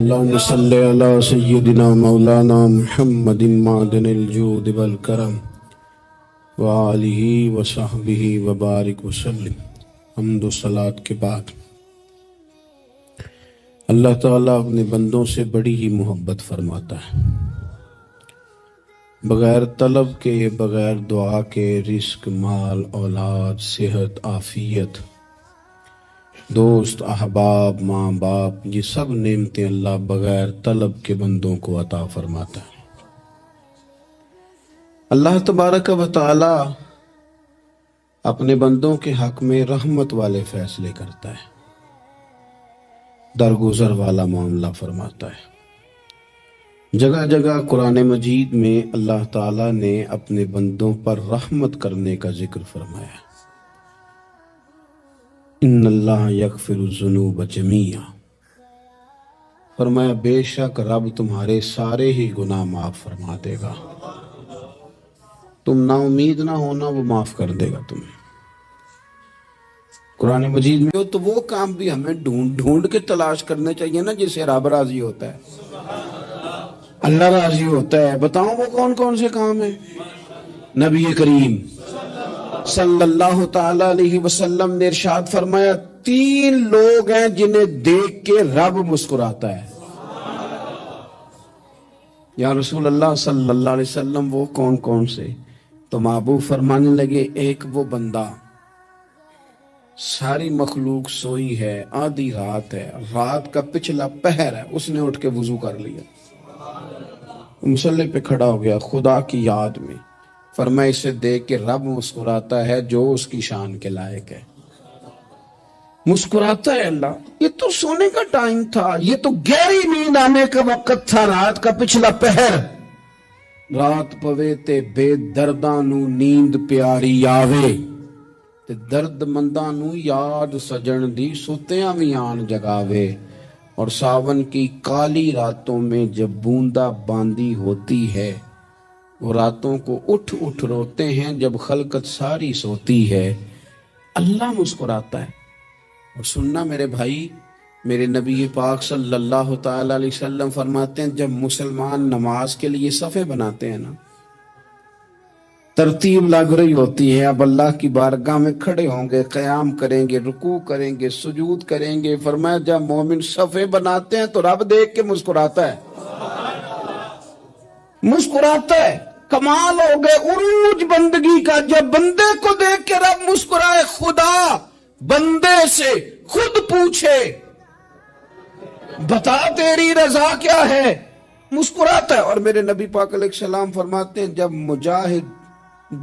اللهم صل على سيدنا مولانا محمد معدن الجود والکرم وآلہ وصحبہ وبارک وسلم۔ حمد و صلاۃ کے بعد اللہ تعالیٰ اپنے بندوں سے بڑی ہی محبت فرماتا ہے۔ بغیر طلب کے، بغیر دعا کے رزق، مال، اولاد، صحت، عافیت، دوست، احباب، ماں باپ، یہ سب نعمتیں اللہ بغیر طلب کے بندوں کو عطا فرماتا ہے۔ اللہ تبارک و تعالی اپنے بندوں کے حق میں رحمت والے فیصلے کرتا ہے، درگزر والا معاملہ فرماتا ہے۔ جگہ جگہ قرآن مجید میں اللہ تعالیٰ نے اپنے بندوں پر رحمت کرنے کا ذکر فرمایا ہے۔ ان اللہ یغفر الذنوب جمیعا، فرمایا بے شک رب تمہارے سارے ہی گناہ معاف فرما دے گا، تم نا امید نہ ہونا، وہ معاف کر دے گا تمہیں۔ قرآن مجید میں تو وہ کام بھی ہمیں ڈھونڈ کے تلاش کرنے چاہیے نا جس سے رب راضی ہوتا ہے، اللہ راضی ہوتا ہے۔ بتاؤں وہ کون کون سے کام ہیں؟ نبی کریم صلی اللہ تعالی علیہ وسلم نے ارشاد فرمایا 3 لوگ ہیں جنہیں دیکھ کے رب مسکراتا ہے۔ یا رسول اللہ صلی اللہ علیہ وسلم وہ کون کون سے؟ تو محبوب فرمانے لگے، ایک وہ بندہ ساری مخلوق سوئی ہے، آدھی رات ہے، رات کا پچھلا پہر ہے، اس نے اٹھ کے وضو کر لیا، مصلی پہ کھڑا ہو گیا خدا کی یاد میں، فرمایا اسے دیکھ کے رب مسکراتا ہے جو اس کی شان کے لائق ہے۔ مسکراتا ہے اللہ، یہ تو سونے کا ٹائم تھا، یہ تو گہری نیند آنے کا وقت تھا، رات کا پچھلا پہر، رات پوے تے بے درداں نو نیند پیاری آوے تے درد منداں نو یاد سجن دی ستیاں وی آن جگاوے، اور ساون کی کالی راتوں میں جب بوندا باندی ہوتی ہے، وہ راتوں کو اٹھ اٹھ روتے ہیں جب خلقت ساری سوتی ہے، اللہ مسکراتا ہے۔ اور سننا میرے بھائی، میرے نبی پاک صلی اللہ تعالی علیہ وسلم فرماتے ہیں جب مسلمان نماز کے لیے صفیں بناتے ہیں نا، ترتیب لگ رہی ہوتی ہے، اب اللہ کی بارگاہ میں کھڑے ہوں گے، قیام کریں گے، رکوع کریں گے، سجود کریں گے، فرمایا جب مومن صفیں بناتے ہیں تو رب دیکھ کے مسکراتا ہے، مسکراتا ہے۔ کمال ہو گئے عروج بندگی کا، جب بندے کو دیکھ کے رب مسکرائے، خدا بندے سے خود پوچھے بتا تیری رضا کیا ہے، مسکراتا ہے۔ اور میرے نبی پاک علیہ السلام فرماتے ہیں جب مجاہد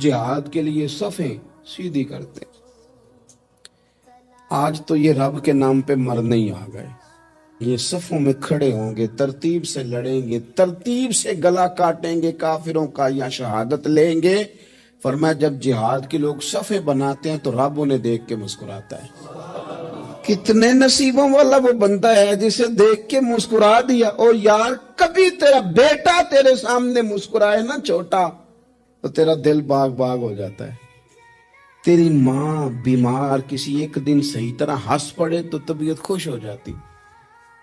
جہاد کے لیے صفیں سیدھی کرتے ہیں، آج تو یہ رب کے نام پہ مرنے ہی آ گئے، یہ صفوں میں کھڑے ہوں گے، ترتیب سے لڑیں گے، ترتیب سے گلا کاٹیں گے کافروں کا یا شہادت لیں گے۔ فرمایا جب جہاد کے لوگ صفیں بناتے ہیں تو رب انہیں دیکھ کے مسکراتا ہے۔ کتنے نصیبوں والا وہ بندہ ہے جسے دیکھ کے مسکرا دیا۔ اور یار کبھی تیرا بیٹا تیرے سامنے مسکرائے نا چھوٹا تو تیرا دل باغ باغ ہو جاتا ہے۔ تیری ماں بیمار کسی ایک دن صحیح طرح ہنس پڑے تو طبیعت خوش ہو جاتی۔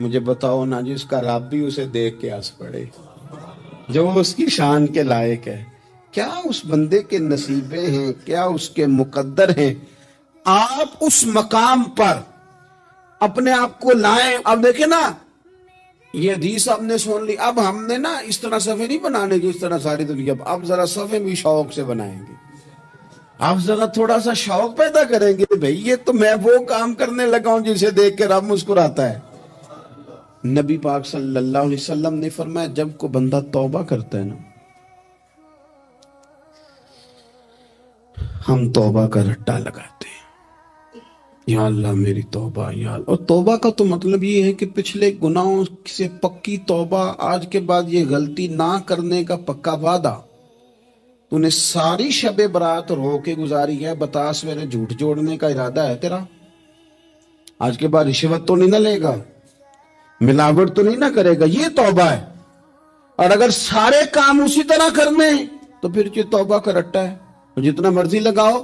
مجھے بتاؤ نا جس کا رب بھی اسے دیکھ کے ہنس پڑے، جو اس کی شان کے لائق ہے، کیا اس بندے کے نصیبے ہیں، کیا اس کے مقدر ہیں؟ آپ اس مقام پر اپنے آپ کو لائیں۔ اب دیکھیں نا، یہ حدیث آپ نے سن لی، اب ہم نے نا اس طرح صفحے نہیں بنانے کی، اس طرح ساری دنیا، اب ذرا صفحے بھی شوق سے بنائیں گے، آپ ذرا تھوڑا سا شوق پیدا کریں گے، بھئی یہ تو میں وہ کام کرنے لگا ہوں جسے دیکھ کے رب مسکراتا ہے۔ نبی پاک صلی اللہ علیہ وسلم نے فرمایا جب کو بندہ توبہ کرتا ہے نا، ہم توبہ کا رٹا لگاتے ہیں، یا اللہ میری توبہ، یا اللہ۔ اور توبہ کا تو مطلب یہ ہے کہ پچھلے گناہوں سے پکی توبہ، آج کے بعد یہ غلطی نہ کرنے کا پکا وعدہ۔ تو نے ساری شب برات رو کے گزاری ہے، بتا سویرے جھوٹ جوڑنے کا ارادہ ہے تیرا، آج کے بعد رشوت تو نہیں نہ لے گا، ملاوٹ تو نہیں نہ کرے گا، یہ توبہ ہے۔ اور اگر سارے کام اسی طرح کرنے تو پھر یہ توبہ کا رٹا ہے، جتنا مرضی لگاؤ،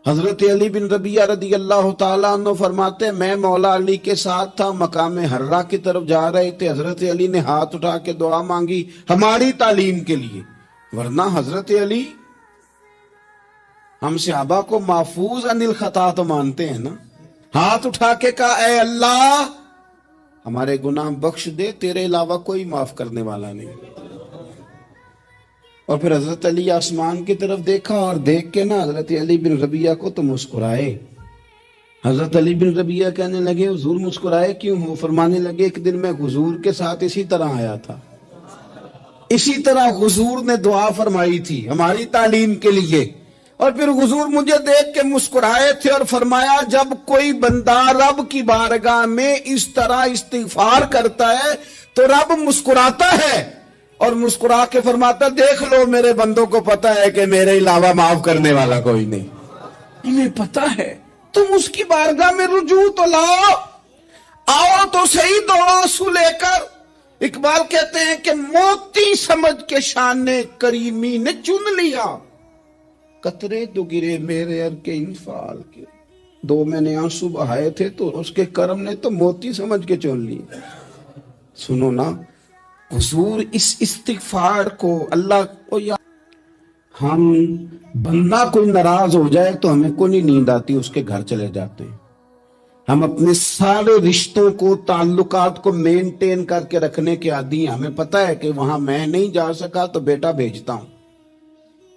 حضرت علی بن ربیعہ رضی اللہ تعالیٰ عنہ فرماتے ہیں میں مولا علی کے ساتھ تھا، مقام حرہ کی طرف جا رہے تھے، حضرت علی نے ہاتھ اٹھا کے دعا مانگی ہماری تعلیم کے لیے، ورنہ حضرت علی ہم صحابہ کو محفوظ عن الخطا تو مانتے ہیں نا، ہاتھ اٹھا کے کہا اے اللہ ہمارے گناہ بخش دے، تیرے علاوہ کوئی معاف کرنے والا نہیں۔ اور پھر حضرت علی آسمان کی طرف دیکھا اور دیکھ کے نا حضرت علی بن ربیعہ کو تو مسکرائے۔ حضرت علی بن ربیعہ کہنے لگے حضور مسکرائے کیوں ہو؟ فرمانے لگے ایک دن میں حضور کے ساتھ اسی طرح آیا تھا، اسی طرح حضور نے دعا فرمائی تھی ہماری تعلیم کے لیے، اور پھر حضور مجھے دیکھ کے مسکرائے تھے اور فرمایا جب کوئی بندہ رب کی بارگاہ میں اس طرح استغفار کرتا ہے تو رب مسکراتا ہے اور مسکرا کے فرماتا دیکھ لو میرے بندوں کو پتا ہے کہ میرے علاوہ معاف کرنے والا کوئی نہیں، انہیں پتا ہے، تم اس کی بارگاہ میں رجوع تو لاؤ، آؤ تو صحیح دو آنسو لے کر۔ اقبال کہتے ہیں کہ موتی سمجھ کے شان کریمی نے چن لیا، قطرے تو گرے میرے ار کے انفعال کے، دو میں نے آنسو بہائے تھے تو اس کے کرم نے تو موتی سمجھ کے چن لی۔ سنو نا حضور اس استغفار کو اللہ کو ہم بندہ کوئی ناراض ہو جائے تو ہمیں کوئی نہیں نیند آتی، اس کے گھر چلے جاتے ہیں، ہم اپنے سارے رشتوں کو تعلقات کو مینٹین کر کے رکھنے کے عادی ہیں، ہمیں پتا ہے کہ وہاں میں نہیں جا سکا تو بیٹا بھیجتا ہوں،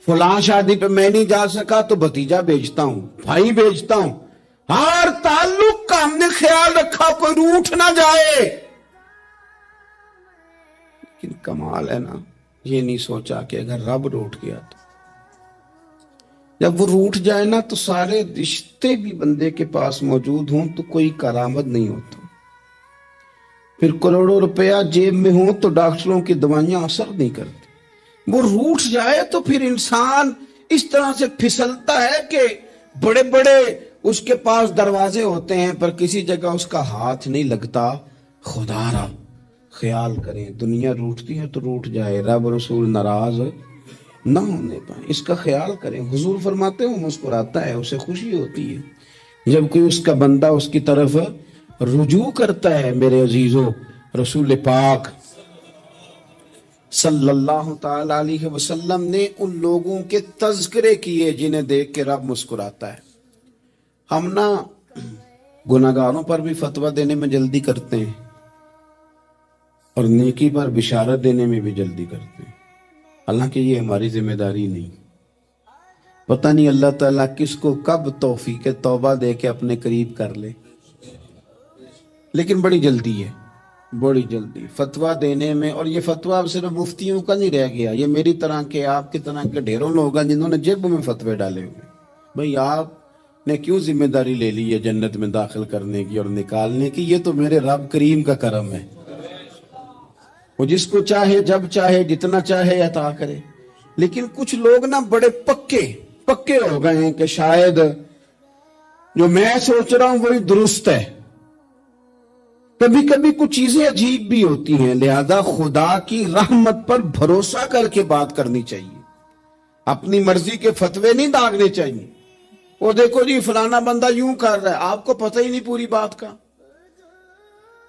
فلاں شادی پہ میں نہیں جا سکا تو بھتیجا بھیجتا ہوں، بھائی بھیجتا ہوں، ہر تعلق کا ہم نے خیال رکھا کوئی روٹھ نہ جائے۔ لیکن کمال ہے نا یہ نہیں سوچا کہ اگر رب روٹھ گیا تو جب وہ روٹھ جائے نا تو سارے رشتے بھی بندے کے پاس موجود ہوں تو کوئی کرامت نہیں ہوتا، پھر کروڑوں روپیہ جیب میں ہوں تو ڈاکٹروں کی دوائیاں اثر نہیں کرتی، وہ روٹھ جائے تو پھر انسان اس طرح سے پھسلتا ہے کہ بڑے بڑے اس کے پاس دروازے ہوتے ہیں پر کسی جگہ اس کا ہاتھ نہیں لگتا۔ خدا را خیال کریں، دنیا روٹتی ہے تو روٹ جائے، رب رسول ناراض نہ ہونے پائے، اس کا خیال کریں۔ حضور فرماتے ہیں مسکراتا ہے، اسے خوشی ہوتی ہے جب کوئی اس کا بندہ اس کی طرف رجوع کرتا ہے۔ میرے عزیزو رسول پاک صلی اللہ تعالی علیہ وسلم نے ان لوگوں کے تذکرے کیے جنہیں دیکھ کے رب مسکراتا ہے۔ ہم نا گناہگاروں پر بھی فتویٰ دینے میں جلدی کرتے ہیں اور نیکی پر بشارت دینے میں بھی جلدی کرتے ہیں، حالانکہ یہ ہماری ذمہ داری نہیں۔ پتہ نہیں اللہ تعالیٰ کس کو کب توفیق توبہ دے کے اپنے قریب کر لے، لیکن بڑی جلدی ہے، بڑی جلدی فتویٰ دینے میں۔ اور یہ فتویٰ صرف مفتیوں کا نہیں رہ گیا، یہ میری طرح کے آپ کی طرح کے ڈھیروں لوگ ہیں جنہوں نے جیب میں فتوے ڈالے ہوئے۔ بھئی آپ نے کیوں ذمہ داری لے لی ہے جنت میں داخل کرنے کی اور نکالنے کی؟ یہ تو میرے رب کریم کا کرم ہے، وہ جس کو چاہے جب چاہے جتنا چاہے عطا کرے۔ لیکن کچھ لوگ نا بڑے پکے ہو گئے ہیں کہ شاید جو میں سوچ رہا ہوں وہی درست ہے۔ کبھی کبھی کچھ چیزیں عجیب بھی ہوتی ہیں، لہذا خدا کی رحمت پر بھروسہ کر کے بات کرنی چاہیے، اپنی مرضی کے فتوے نہیں داغنے چاہیے۔ وہ دیکھو جی فلانا بندہ یوں کر رہا ہے، آپ کو پتہ ہی نہیں پوری بات کا،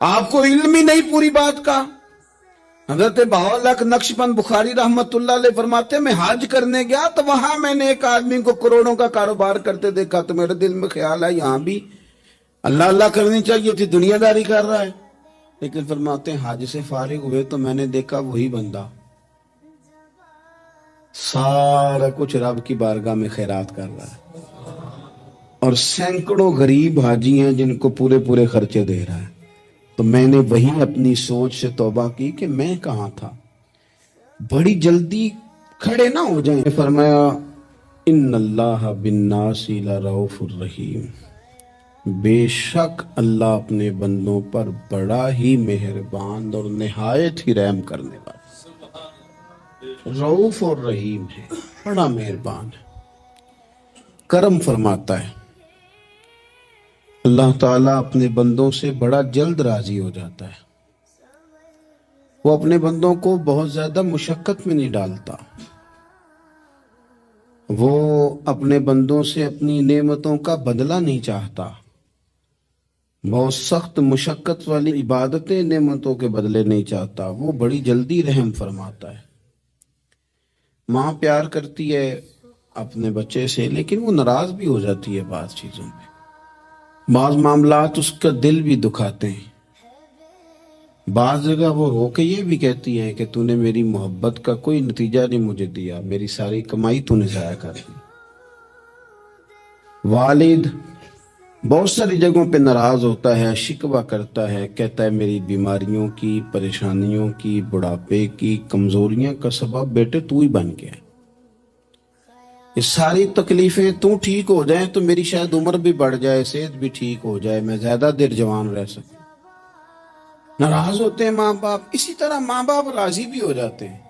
آپ کو علم ہی نہیں پوری بات کا۔ حضرت بہاءالحق نقشبند بخاری رحمت اللہ علیہ فرماتے ہیں میں حج کرنے گیا تو وہاں میں نے ایک آدمی کو کروڑوں کا کاروبار کرتے دیکھا تو میرے دل میں خیال ہے یہاں بھی اللہ اللہ کرنی چاہیے تھی، دنیا داری کر رہا ہے۔ لیکن فرماتے ہیں حج سے فارغ ہوئے تو میں نے دیکھا وہی بندہ سارا کچھ رب کی بارگاہ میں خیرات کر رہا ہے، اور سینکڑوں غریب حاجی ہیں جن کو پورے خرچے دے رہا ہے۔ تو میں نے وہی اپنی سوچ سے توبہ کی کہ میں کہاں تھا۔ بڑی جلدی کھڑے نہ ہو جائیں۔ فرمایا ان اللہ بالناس لرؤوف الرحیم، بے شک اللہ اپنے بندوں پر بڑا ہی مہربان اور نہایت ہی رحم کرنے والا، رؤوف اور رحیم ہے، بڑا مہربان ہے، کرم فرماتا ہے۔ اللہ تعالیٰ اپنے بندوں سے بڑا جلد راضی ہو جاتا ہے، وہ اپنے بندوں کو بہت زیادہ مشقت میں نہیں ڈالتا۔ وہ اپنے بندوں سے اپنی نعمتوں کا بدلہ نہیں چاہتا، بہت سخت مشقت والی عبادتیں نعمتوں کے بدلے نہیں چاہتا، وہ بڑی جلدی رحم فرماتا ہے۔ ماں پیار کرتی ہے اپنے بچے سے، لیکن وہ ناراض بھی ہو جاتی ہے بعض چیزوں پہ، بعض معاملات اس کا دل بھی دکھاتے ہیں، بعض جگہ وہ رو کے یہ بھی کہتی ہے کہ تو نے میری محبت کا کوئی نتیجہ نہیں مجھے دیا، میری ساری کمائی تو نے ضائع کر دی۔ والد بہت ساری جگہوں پہ ناراض ہوتا ہے، شکوہ کرتا ہے، کہتا ہے میری بیماریوں کی، پریشانیوں کی، بڑھاپے کی، کمزوریاں کا سبب بیٹے تو ہی بن گیا۔ یہ ساری تکلیفیں تو ٹھیک ہو جائیں تو میری شاید عمر بھی بڑھ جائے، صحت بھی ٹھیک ہو جائے، میں زیادہ دیر جوان رہ سکوں۔ ناراض ہوتے ہیں ماں باپ، اسی طرح ماں باپ راضی بھی ہو جاتے ہیں،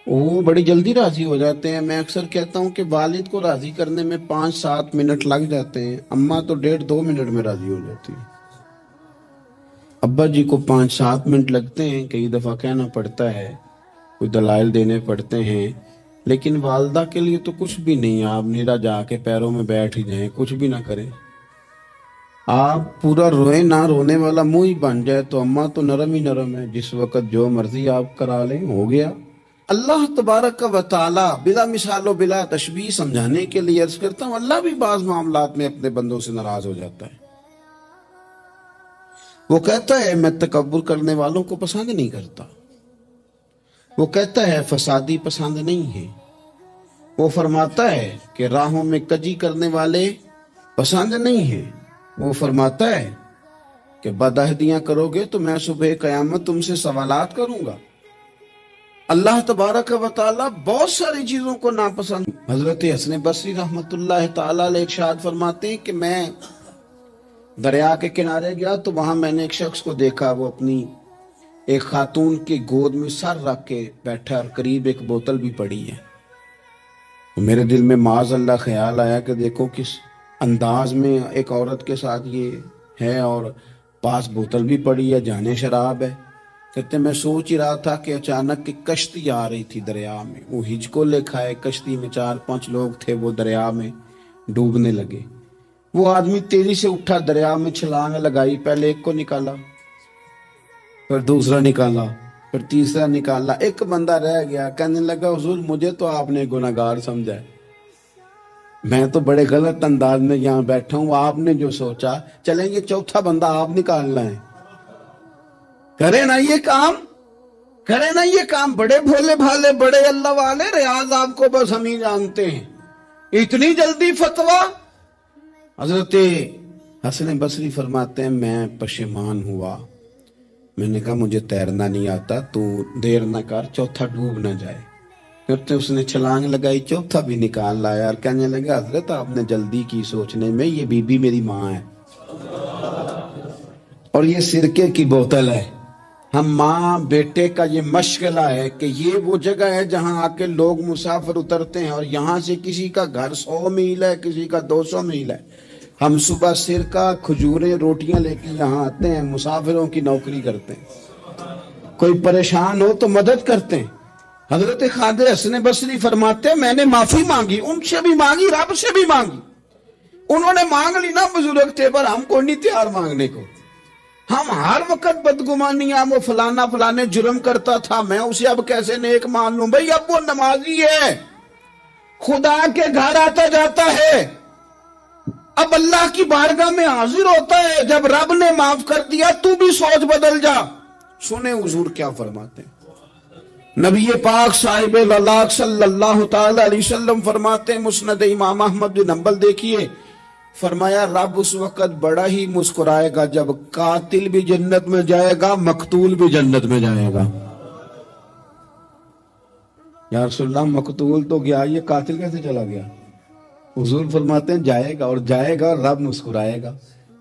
وہ بڑی جلدی راضی ہو جاتے ہیں۔ میں اکثر کہتا ہوں کہ والد کو راضی کرنے میں 5-7 منٹ لگ جاتے ہیں، اماں تو 1.5-2 منٹ میں راضی ہو جاتی ہے۔ ابا جی کو 5-7 منٹ لگتے ہیں، کئی دفعہ کہنا پڑتا ہے، کوئی دلائل دینے پڑتے ہیں، لیکن والدہ کے لیے تو کچھ بھی نہیں، آپ نیرا جا کے پیروں میں بیٹھ ہی جائیں، کچھ بھی نہ کریں، آپ پورا روئیں نہ، رونے والا منہ ہی بن جائے تو اماں تو نرم ہی نرم ہے، جس وقت جو مرضی آپ کرا لیں ہو گیا۔ اللہ تبارک و تعالی بلا مثال و بلا تشبیہ سمجھانے کے لیے عرض کرتا ہوں، اللہ بھی بعض معاملات میں اپنے بندوں سے ناراض ہو جاتا ہے۔ وہ کہتا ہے میں تکبر کرنے والوں کو پسند نہیں کرتا، وہ کہتا ہے فسادی پسند نہیں ہے، وہ فرماتا ہے کہ راہوں میں کجی کرنے والے پسند نہیں ہیں، وہ فرماتا ہے کہ بدعہدیاں کرو گے تو میں صبح قیامت تم سے سوالات کروں گا۔ اللہ تبارک و تعالی بہت ساری چیزوں کو ناپسند۔ حضرت حسن بصری رحمت اللہ تعالی علیہ ارشاد فرماتے ہیں کہ میں دریا کے کنارے گیا تو وہاں میں نے ایک شخص کو دیکھا، وہ اپنی ایک خاتون کی گود میں سر رکھ کے بیٹھا اور قریب ایک بوتل بھی پڑی ہے۔ میرے دل میں معاذ اللہ خیال آیا کہ دیکھو کس انداز میں ایک عورت کے ساتھ یہ ہے، اور پاس بوتل بھی پڑی ہے، جانے شراب ہے۔ کہتے میں سوچ ہی رہا تھا کہ اچانک ایک کشتی آ رہی تھی دریا میں، وہ ہج کو لے کھائے، کشتی میں 4-5 لوگ تھے، وہ دریا میں ڈوبنے لگے۔ وہ آدمی تیزی سے اٹھا، دریا میں چھلانگ لگائی، پہلے ایک کو نکالا، پھر دوسرا نکالا، پھر تیسرا نکالا، ایک بندہ رہ گیا، کہنے لگا حضور مجھے تو آپ نے گناہگار سمجھا ہے، میں تو بڑے غلط انداز میں یہاں بیٹھا ہوں، آپ نے جو سوچا، چلیں گے چوتھا بندہ آپ نکالنا ہے، کرے نا یہ کام، کرے نا یہ کام، بڑے بھولے بھالے، بڑے اللہ والے، ریاض آپ کو بس ہم ہی جانتے ہیں، اتنی جلدی فتویٰ۔ حضرت حسن بصری فرماتے ہیں میں پشیمان ہوا، میں نے کہا مجھے تیرنا نہیں آتا، تو دیر نہ کر، چوتھا ڈوب نہ جائے۔ پھر تو اس نے چھلانگ لگائی، چوتھا بھی نکال لایا، اور کہنے لگا حضرت آپ نے جلدی کی سوچنے میں، یہ بی بی میری ماں ہے اور یہ سرکے کی بوتل ہے۔ ہم ماں بیٹے کا یہ مشغلہ ہے کہ یہ وہ جگہ ہے جہاں آ کے لوگ مسافر اترتے ہیں، اور یہاں سے کسی کا گھر 100 میل ہے، کسی کا 200 میل ہے، ہم صبح سرکہ، کھجوریں، روٹیاں لے کے یہاں آتے ہیں، مسافروں کی نوکری کرتے ہیں، کوئی پریشان ہو تو مدد کرتے ہیں۔ حضرت خواجہ حسن بصری فرماتے ہیں میں نے معافی مانگی، ان سے بھی مانگی، رب سے بھی مانگی، انہوں نے مانگ لی نا، بزرگ تھے، پر ہم کو نہیں تیار مانگنے کو۔ ہم ہر وقت بدگمانیاں، وہ فلانا فلانے جرم کرتا تھا، میں اسے اب کیسے نیک مان لوں؟ بھئی اب وہ نمازی ہے، خدا کے گھر آتا جاتا ہے، اب اللہ کی بارگاہ میں حاضر ہوتا ہے، جب رب نے معاف کر دیا تو بھی سوچ بدل جا۔ سنیں حضور کیا فرماتے ہیں، نبی پاک صاحب اللہ صلی اللہ تعالی علیہ وسلم فرماتے ہیں، مسند امام احمد بن حنبل دیکھیے، فرمایا رب اس وقت بڑا ہی مسکرائے گا جب قاتل بھی جنت میں جائے گا، مقتول بھی جنت میں جائے گا۔ یا رسول اللہ مقتول تو گیا، یہ قاتل کیسے چلا گیا؟ حضور فرماتے ہیں جائے گا، اور جائے گا اور رب مسکرائے گا،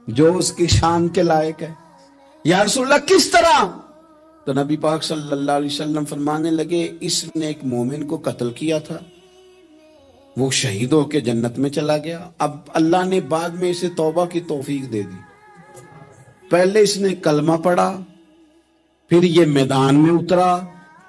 جو اس کی شان کے لائق ہے۔ یا رسول اللہ کس طرح؟ تو نبی پاک صلی اللہ علیہ وسلم فرمانے لگے اس نے ایک مومن کو قتل کیا تھا، وہ شہید ہو کے جنت میں چلا گیا، اب اللہ نے بعد میں اسے توبہ کی توفیق دے دی، پہلے اس نے کلمہ پڑھا، پھر یہ میدان میں اترا،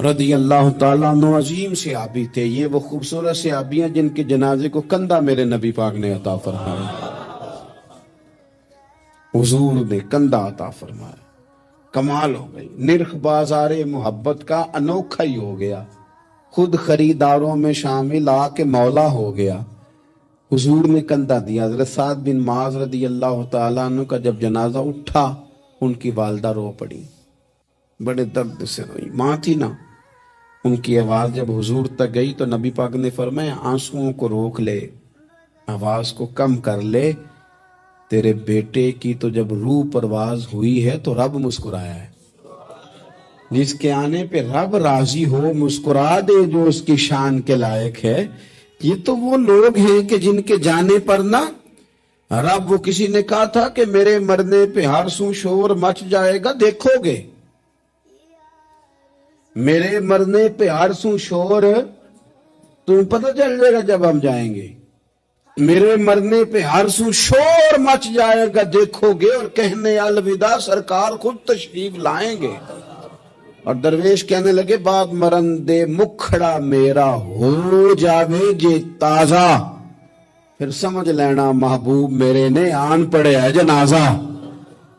رضی اللہ تعالیٰ عنہ عظیم صحابی تھے. یہ وہ خوبصورت صحابی ہیں جن کے جنازے کو کندھا میرے نبی پاک نے عطا فرمایا. حضور نے کندھا عطا فرمایا. کمال ہو گئی. نرخ بازار محبت کا انوکھا ہی ہو گیا. خود خریداروں میں شامل آ کے مولا ہو گیا. حضور نے کندھا دیا. حضرت سعد بن معاذ رضی اللہ تعالیٰ عنہ کا جب جنازہ اٹھا, ان کی والدہ رو پڑی, بڑے درد سے روئی. ماں تھی نا, ان کی آواز جب حضور تک گئی تو نبی پاک نے فرمایا آنسوؤں کو روک لے, آواز کو کم کر لے. تیرے بیٹے کی تو جب روح پرواز ہوئی ہے تو رب مسکرایا ہے. جس کے آنے پہ رب راضی ہو مسکرا دے جو اس کی شان کے لائق ہے. یہ تو وہ لوگ ہیں کہ جن کے جانے پر نا رب, وہ کسی نے کہا تھا کہ میرے مرنے پہ ہر سو شور مچ جائے گا, دیکھو گے میرے مرنے پہ ہر سو شور تمہیں پتہ چل جائے گا جب ہم جائیں گے. میرے مرنے پہ ہر سو شور مچ جائے گا, دیکھو گے. اور کہنے الوداع سرکار خود تشریف لائیں گے. اور درویش کہنے لگے بات مرندے مکھڑا میرا ہو جاوے جے تازہ, پھر سمجھ لینا محبوب میرے نے آن پڑے ہے جنازہ.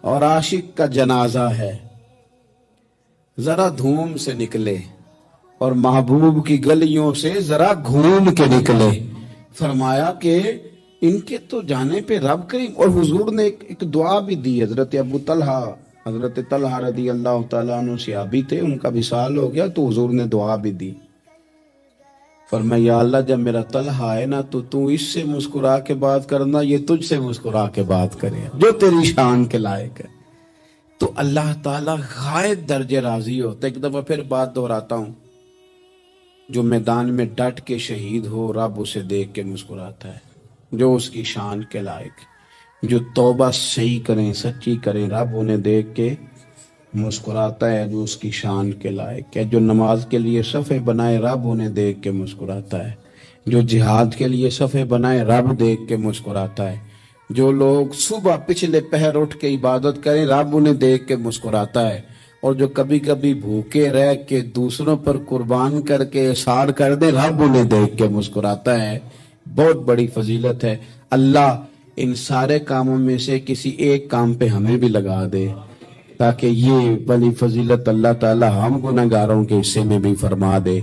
اور عاشق کا جنازہ ہے, ذرا دھوم سے نکلے اور محبوب کی گلیوں سے ذرا گھوم کے نکلے. فرمایا کہ ان کے تو جانے پہ رب کریم. اور حضور نے ایک دعا بھی دی. حضرت طلحہ رضی اللہ تعالیٰ عنہ صحابی تھے, ان کا وصال ہو گیا تو حضور نے دعا بھی دی. فرمایا یا اللہ جب میرا طلحہ ہے نا تو اس سے مسکرا کے بات کرنا, یہ تجھ سے مسکرا کے بات کرے جو تیری شان کے لائق ہے. تو اللہ تعالیٰ غائب درجے راضی ہوتا ہے. ایک دفعہ پھر بات دہراتا ہوں, جو میدان میں ڈٹ کے شہید ہو رب اسے دیکھ کے مسکراتا ہے جو اس کی شان کے لائق. جو توبہ صحیح کریں سچی کریں رب انہیں دیکھ کے مسکراتا ہے جو اس کی شان کے لائق ہے. جو نماز کے لیے صفے بنائے رب انہیں دیکھ کے مسکراتا ہے. جو جہاد کے لیے صفے بنائے رب دیکھ کے مسکراتا ہے. جو لوگ صبح پچھلے پہر اٹھ کے عبادت کریں رب انہیں دیکھ کے مسکراتا ہے. اور جو کبھی کبھی بھوکے رہ کے دوسروں پر قربان کر کے اثار کر دے رب انہیں دیکھ کے مسکراتا ہے. بہت بڑی فضیلت ہے. اللہ ان سارے کاموں میں سے کسی ایک کام پہ ہمیں بھی لگا دے تاکہ یہ بڑی فضیلت اللہ تعالی ہم گنہگاروں کے حصے میں بھی فرما دے.